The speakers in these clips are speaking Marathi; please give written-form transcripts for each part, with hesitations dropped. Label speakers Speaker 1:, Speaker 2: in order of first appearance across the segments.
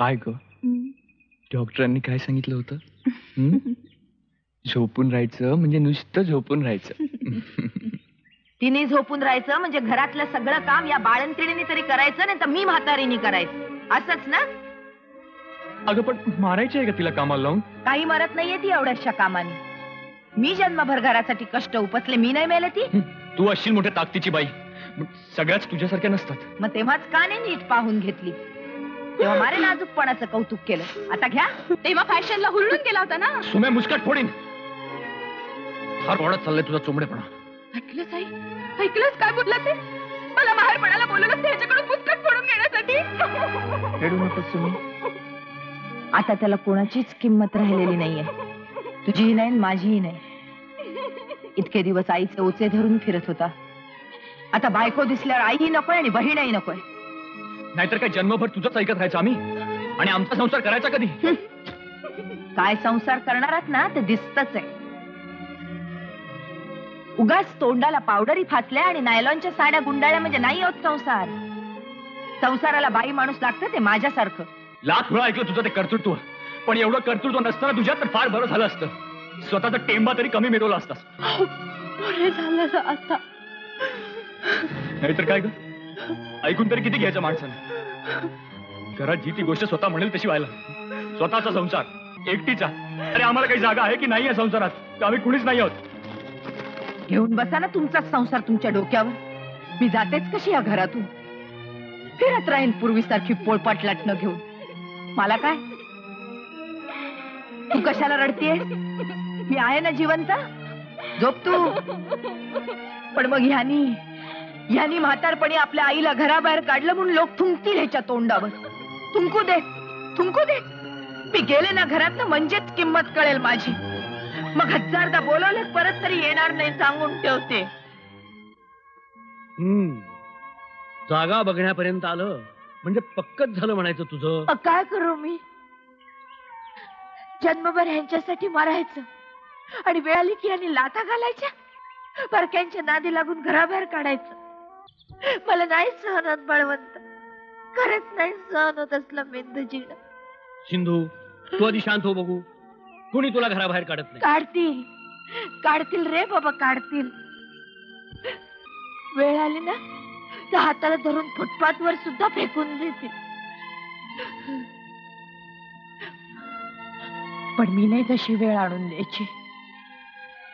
Speaker 1: काय ग? डॉक्टरांनी काय सांगितलं होतं? झोपून राहायचं म्हणजे नुसतं झोपून राहायचं.
Speaker 2: तिने झोपून राहायचं म्हणजे घरातलं सगळं काम या बाळंतिणीने तरी करायचं, नाही तर मी म्हातारीने करायचं, असंच ना?
Speaker 1: अगं पण मारायची आहे का तिला कामाला लावून?
Speaker 2: काही मरत नाहीये ती एवढ्याशा कामाने. मी जन्मभर घरासाठी कष्ट उपसले, मी नाही मेले ती.
Speaker 1: तू अशी मोठ्या ताकदीची बाई, सगळ्याच तुझ्यासारख्या नसतात.
Speaker 2: मग तेव्हाच का नाही नीट पाहून घेतली? तेव्हा मारे नाजूकपणाचं कौतुक केलं, आता घ्या.
Speaker 3: तेव्हा फॅशनला हुरळून गेला होता ना.
Speaker 1: सुम्या मुस्कट फोडीन. फार वाढत चाललंय तुझा चोमडेपणा.
Speaker 3: ऐकलंच आई, ऐकलंच काय बोलला ते? मला माहेरपणाला बोलवलं त्याच्याकडून मुस्कट फोडून घेण्यासाठी.
Speaker 2: रडू नको सुमी, आता त्याला कोणाचीच किंमत राहिलेली नाहीये. तुझीही नाही माझीही नाही. इतके दिवस आईचे ओचे धरून फिरत होता, आता बायको दिसल्यावर आईही नकोय आणि बहीणही नकोय.
Speaker 1: नाहीतर काय जन्मभर तुझंच ऐकत राहायचं आम्ही, आणि आमचा संसार करायचा कधी?
Speaker 2: काय संसार करणारात ना ते दिसतच आहे. उगाच तोंडाला पावडरी फासल्या आणि नायलॉनच्या साड्या गुंडाळ्या म्हणजे नाही होत संसार. संसाराला बाई माणूस लागतं, ते माझ्यासारखं.
Speaker 1: लाख वेळा ऐकलं तुझं ते कर्तृत्व, पण एवढं कर्तृत्व नसताना तुझ्यात तर फार बरं झालं असतं. स्वतःचा टेंबा तरी कमी मिळवला असतास.
Speaker 3: बरे झालं आता.
Speaker 1: नाहीतर काय ग, ऐकून तरी किती घ्यायचं माणसानं? घरात जी ती गोष्ट स्वतः म्हणेल तशी व्हायला. स्वतःचा संसार एकटीचा. अरे आम्हाला काही जागा आहे की नाही या संसारात? आम्ही कुणीच नाही आहोत.
Speaker 2: घेऊन बसा ना तुमचाच संसार तुमच्या डोक्यावर. मी जातेच कशी या घरातून? फिरत राहील पूर्वीसारखी पोळपाट लाटणं घेऊन. मला काय? तू कशाला रडतीयेस? मी आहे ना जिवंत. झोप तू. पण मग ह्यानी म्हातारपणी आपल्या आईला घराबाहेर काढलं म्हणून लोक थुंकतील ह्याच्या तोंडावर. थुंकू दे, थुंकू दे. मी गेले ना घरात ना म्हणजेच किंमत कळेल माझी. मग हजारदा बोलवले परत तरी येणार नाही सांगून ठेवते.
Speaker 4: जागा बघण्यापर्यंत आलं म्हणजे पक्कच झालं म्हणायचं तुझं.
Speaker 2: काय करू मी? जन्मभर ह्यांच्यासाठी मरायचं आणि वेळ आली की यांनी लाथा घालायच्या, परक्यांच्या नादी लागून घराबाहेर काढायचं. मला नाही सहन होत बळवंत, खरंच नाही सहन होत असलं मेंद जीण.
Speaker 4: सिंधू, तू आधी शांत हो बघू. कोणी तुला घराबाहेर काढत नाही.
Speaker 2: काढतील रे बाबा, काढतील. वेळ आली ना तर हाताला धरून फुटपाथ वर सुद्धा फेकून देतील. पण मी नाही तशी वेळ आणून द्यायची.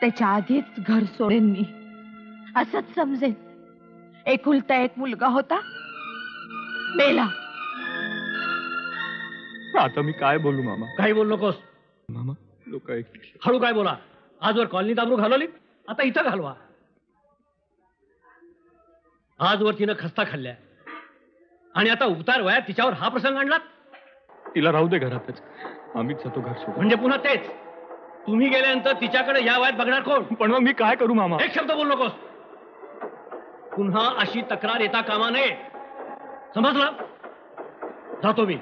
Speaker 2: त्याच्या आधीच घर सोडेन मी, असंच समजेन. एकुलता एक मुलगा होता, मेला.
Speaker 1: आता मी काय बोलू मामा?
Speaker 4: काही बोलू नकोस
Speaker 1: मामा. लोक
Speaker 4: हळू काय बोला. आजवर कॉलनीत आबरू घालवली, आता इथं घालवा. आजवर तिनं खस्ता खाल्ल्या आणि आता उतार वयात तिच्यावर हा प्रसंग आणला.
Speaker 1: तिला राहू दे घरातच, आम्हीच जातो घर सोडून.
Speaker 4: म्हणजे पुन्हा तेच, तुम्ही गेल्यानंतर तिच्याकडे या वयात बघणार कोण?
Speaker 1: पण मग मी काय करू मामा?
Speaker 4: एक शब्द बोलू नकोस. पुन्हा अशी तक्रार येता कामा नये, समजलं? जातो मी.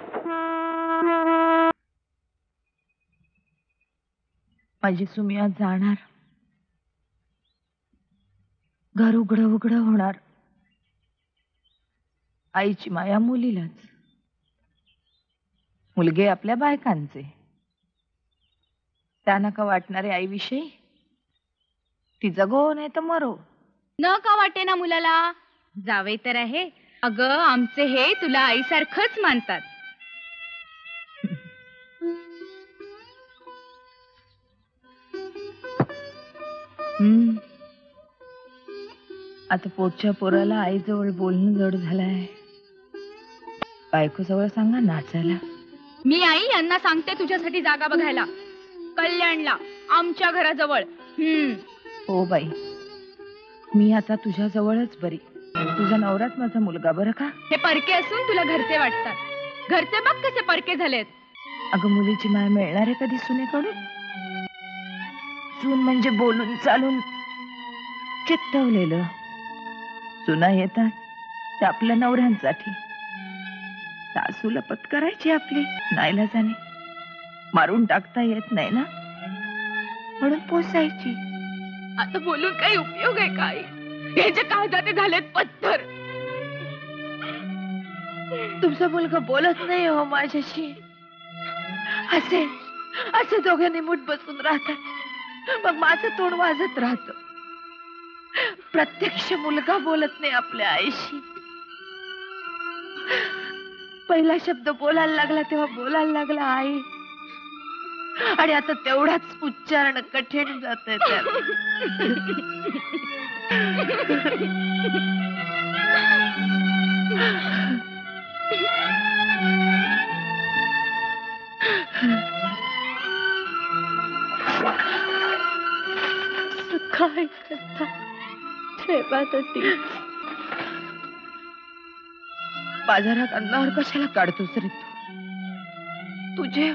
Speaker 2: माझी सुमी आज जाणार. घर उघडं उघडं होणार. आईची माया मुलीलाच. मुलगे आपल्या बायकांचे. त्यांना का वाटणारे आईविषयी? ती जगो नाही तर मरो.
Speaker 3: न का वाटे ना मुलाला? जावे तर आहे. अगं आमचे हे तुला आईसारखंच मानतात.
Speaker 2: आता पोटच्या पोराला आईजवळ बोलणं जड झालंय. बायको जवळ सांगा नाचायला.
Speaker 3: मी आई यांना सांगते तुझ्यासाठी जागा बघायला, कल्याणला, आमच्या घराजवळ.
Speaker 2: हो बाई, मी आता तुझ्या जवळच बरी. तुझा नवराच माझा मुलगा बरं का?
Speaker 3: हे परके असून तुला घरचे वाटतात. घरचे बघ कसे परके झालेत.
Speaker 2: अगं मुलीची माय मिळणार आहे कधी सुनेकडून? सून म्हणजे बोलून चालून चित्तवलेलं. सुना येतात ते आपल्या नवऱ्यांसाठी. सासूला पत्करायची आपली नाईलाजाने. मारून टाकता येत नाही ना, म्हणून पोसायची.
Speaker 3: आता बोलून काही उपयोग आहे काय? हे जे काळजाते झालेत पत्थर.
Speaker 2: तुमचा मुलगा बोलत नाही हो माझ्याशी. असे असे दोघांनी मूठ बसून राहतात, मग माझं तोंड वाजत राहत. प्रत्यक्ष मुलगा बोलत नाही आपल्या आईशी. पहिला शब्द बोलायला लागला तेव्हा बोलायला लागला आई, आणि आता तेवढाच उच्चारण कठीण जात आहे त्याला. काय करता बाजारात अन्नावर कशाला काढतोस रे तू? तुझे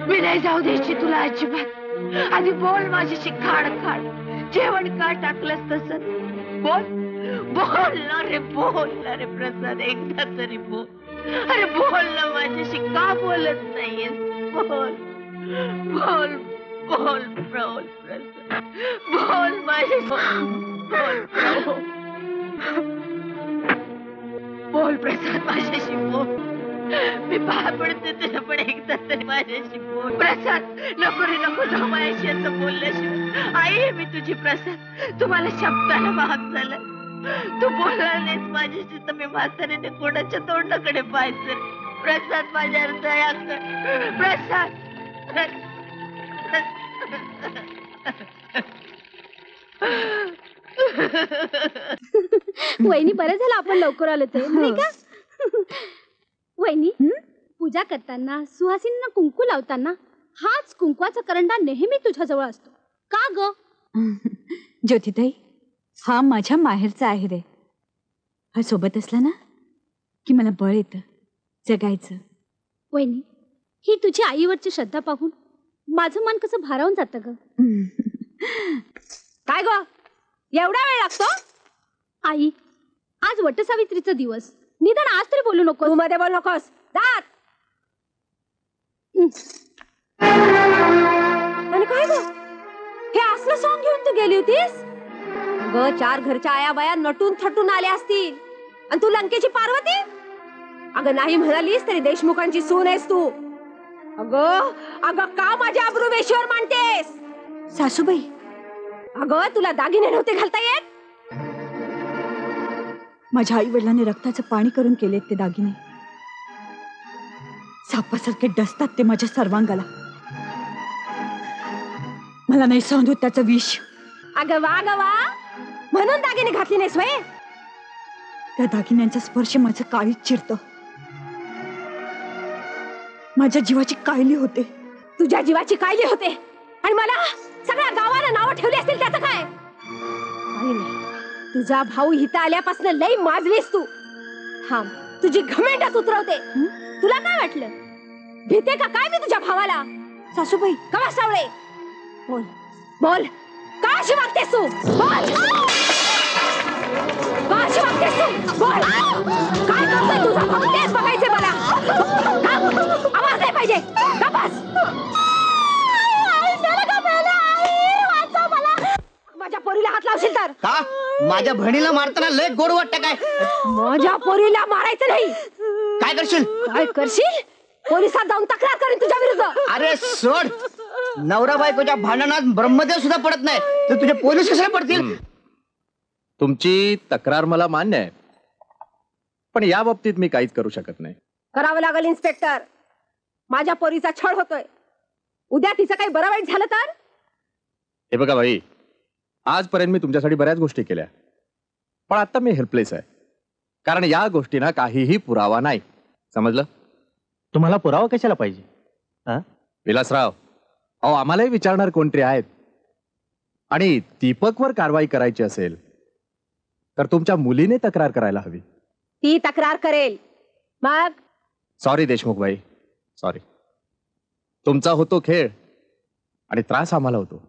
Speaker 2: मी नाही जाऊ द्यायची तुला अजिबात. आधी बोल माझ्याशी खाड खाड. जेवण का टाकलंस तसं? बोल बोल ना रे, बोल ना रे प्रसाद, एकदा तरी बोल. अरे बोल ना माझ्याशी, का बोलत नाहीयेस? बोल बोल बोल बोल प्रसाद, बोल माझ्याशी. बोल बोल प्रसाद, माझ्याशी बोल. मी पाय पडते तुझ्या, पण एकदा तरी माझ्याशी बोल प्रसाद. नको रे नको जाऊ माझ्याशी असं बोलल्याशिवाय. आई आहे मी तुझी प्रसाद, तुम्हाला शब्दाला महाग झालं. तू बोलला नाहीस माझ्याशी तर मी म्हातारीने कोणाच्या तोंडाकडे पाहायचं? प्रसाद माझ्यावर दया कर प्रसाद.
Speaker 5: वहिनी, बरं झालं आपण लवकर आलो ते, नाही का? वहिनी, पूजा करताना सुहासिनींना कुंकू लावताना हाच कुंकवाचा करंडा नेहमी तुझ्याजवळ असतो का ग?
Speaker 6: ज्योतिताई, हा माझ्या माहेरचा आहे रे. हा सोबत असला ना की मला बळ येतं जगायचं.
Speaker 5: वहिनी, ही तुझी आईवरची श्रद्धा पाहून माझं मन कसं भारावून जातं ग.
Speaker 6: काय ग, एवढा वेळ लागतो?
Speaker 5: आई, आज वटसावित्रीचा दिवस, निदान आज तरी बोलू नको.
Speaker 6: तू मध्ये बोल नकोस. दात आणि काय ग, हे असलं सॉंग घेऊन तू गेली होतीस ग? 4 घरच्या आया बाया नटून थटून आल्या असतील, आणि तू लंकेची पार्वती? अगं नाही म्हणालीस तरी देशमुखांची सून आहेस तू. अगं अगं का माझ्या अब्रू वेशीवर मांडतेस? सासूबाई, अगं तुला दागिने नव्हते घालता येत? माझ्या आई वडिलांनी रक्ताचं पाणी करून केलेत ते दागिने. सापासारखे डसतात ते माझ्या सर्वांगाला. मला नाही सहन होत त्याचं विष. अगं वा ग वा, म्हणून दागिने घातली नाहीस व्हय? त्या दागिन्यांचा स्पर्श माझं काळीच चिरतं. माझ्या जीवाची कायली होते. तुझ्या जीवाची कायली होते, आणि मला सगळ्या गावाला नावं ठेवली असतील त्याचं काय? तुझा भाऊ हिता आल्यापासून लई माजलीस तू. थांब, तुझी घमेंडच उतरवते. तुला काय वाटलं, भीते का काय मी तुझ्या भावाला? सासूबाई, कवा सावळे, बोल बोल, का अशी वागतेस तू? बोल, का अशी वागतेस तू? बोल, काय करतोय तुझा भाऊ तेच बघायचे मला. आवाज नाही पाहिजे. बस, माझ्या पोरीला हात लावशील तर?
Speaker 7: का माझ्या बहिणीला मारताना लय गोड वाटतं काय?
Speaker 6: माझ्या पोरीला मारायचं नाही.
Speaker 7: काय करशील?
Speaker 6: काय करशील? पोलिसात जाऊन तक्रार करेन तुझ्या विरुद्ध.
Speaker 7: अरे सोड, नवरा बायकोच्या भांडणात ब्रह्मदेव सुद्धा पडत नाही, तर तुझे पोलीस कसे पडतील?
Speaker 8: तुमची तक्रार मला मान्य आहे, पण या बाबतीत मी काहीच करू शकत नाही.
Speaker 6: करावं लागेल इन्स्पेक्टर. माझ्या पोरीचा छळ होतोय. उद्या तिचं काही बरं वाईट झालं तर?
Speaker 8: हे बघा भाई, आजपर्यंत मी तुमच्यासाठी बऱ्याच गोष्टी केल्या, पण आता मी हेल्पलेस आहे, कारण या गोष्टींना काहीही पुरावा नाही. समजलं?
Speaker 4: तुम्हाला पुरावा कशाला पाहिजे?
Speaker 8: विलासराव, अहो आम्हालाही विचारणार कोणतरी आहेत, आणि दीपकवर कारवाई करायची असेल तर तुमच्या मुलीने तक्रार करायला हवी.
Speaker 6: ती तक्रार करेल. मग
Speaker 8: सॉरी देशमुख भाई, सॉरी. तुमचा होतो खेळ आणि त्रास आम्हाला होतो.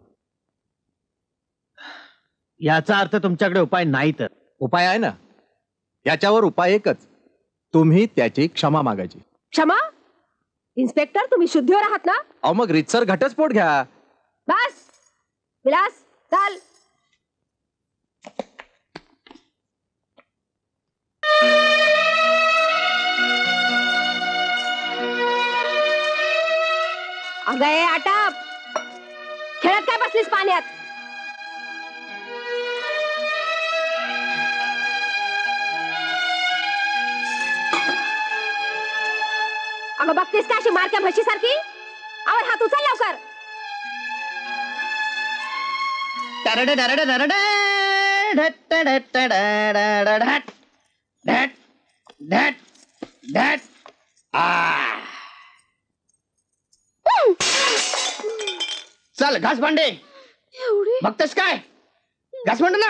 Speaker 4: याचा अर्थ तुमच्याकडे उपाय नाही तर?
Speaker 8: उपाय आहे ना. याच्यावर उपाय एकच, तुम्ही त्याची क्षमा मागायची.
Speaker 6: क्षमा? इन्स्पेक्टर, तुम्ही शुद्धीवर आहात ना?
Speaker 8: अहो मग रितसर घटस्फोट घ्या.
Speaker 6: बस विलास, चाल. अगं ए आटाप, खेळत काय बसलीस पाण्यात? अगं बघतेस का अशी मारक्या म्हशीसारखी? आवर हात उचल लवकर.
Speaker 7: टरडे टरडे टरडे, ढट ढट ढट ढट ढट ढट. चल घास भांडे.
Speaker 5: एवढी
Speaker 7: बघतेस काय? घास भांड ना.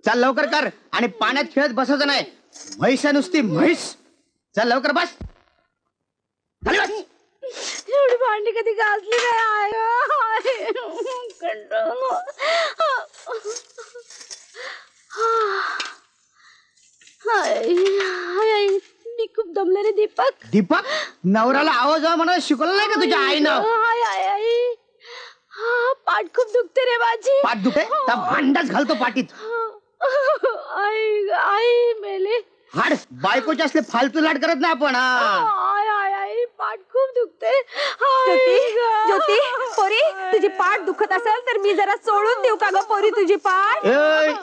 Speaker 7: चल लवकर कर आणि पाण्यात खेळत बसायचं नाही. म्हैस आहे नुसती म्हैस. चल लवकर बस. खाली बस.
Speaker 5: एवढी भांडी कधी घासली नाही आय. कंटाळलो. हाय, मी खूप दमले रे दीपक.
Speaker 7: दीपक, नवऱ्याला आवाज म्हणून शिकवलं नाही का तुझ्या आईनं?
Speaker 5: हाय हाय हाय. हा, पाठ खूप दुखते रे माझी.
Speaker 7: पाठ दुखे तर भांडाच घालतो पाठीत.
Speaker 5: आई आई मेले.
Speaker 7: हाड, बायकोचे असले फालतू लाड करत नाही आपण.
Speaker 5: आय आय आय, पाठ खूप दुखते.
Speaker 6: ज्योती, ज्योती, पोरी तुझी पाठ दुखत असेल तर मी जरा सोडून देऊ का ग पोरी तुझी पाठ?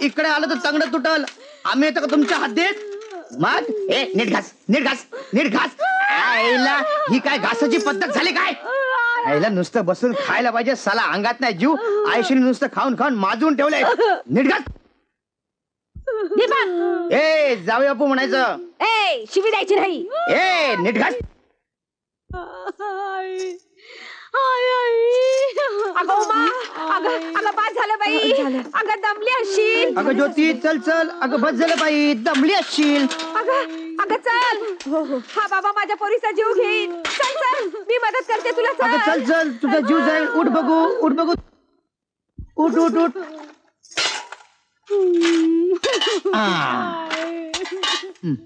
Speaker 7: इकडे आलं तर चांगलं तुटल. आम्ही येतो का तुमच्या हद्दीत? मग नीट घास, नीट घास, नीट घास. आईला ही काय घासाची पद्धत झाली काय? आईला नुसतं बसून खायला पाहिजे. साला अंगात नाही जीव. आईशीने नुसतं खाऊन खाऊन माजून ठेवलंय. नीट घास.
Speaker 6: दीपक,
Speaker 7: जाऊ बापू म्हणायचं.
Speaker 6: ए शिवी द्यायची नाही.
Speaker 7: नीट घास.
Speaker 6: अगं उमा, अगं बास झालं बाई. अगं दमली असशील.
Speaker 7: अगं ज्योती, चल चल. अगं बस झालं बाई, दमली असशील.
Speaker 6: अगं चल. हा बाबा माझ्या पोरीचा जीव घेईन. चल चल, मी मदत करते तुला.
Speaker 7: अगं चल चल, तुझा जीव जाईल. उठ बघू, उठ बघू. उठ उठ उठ.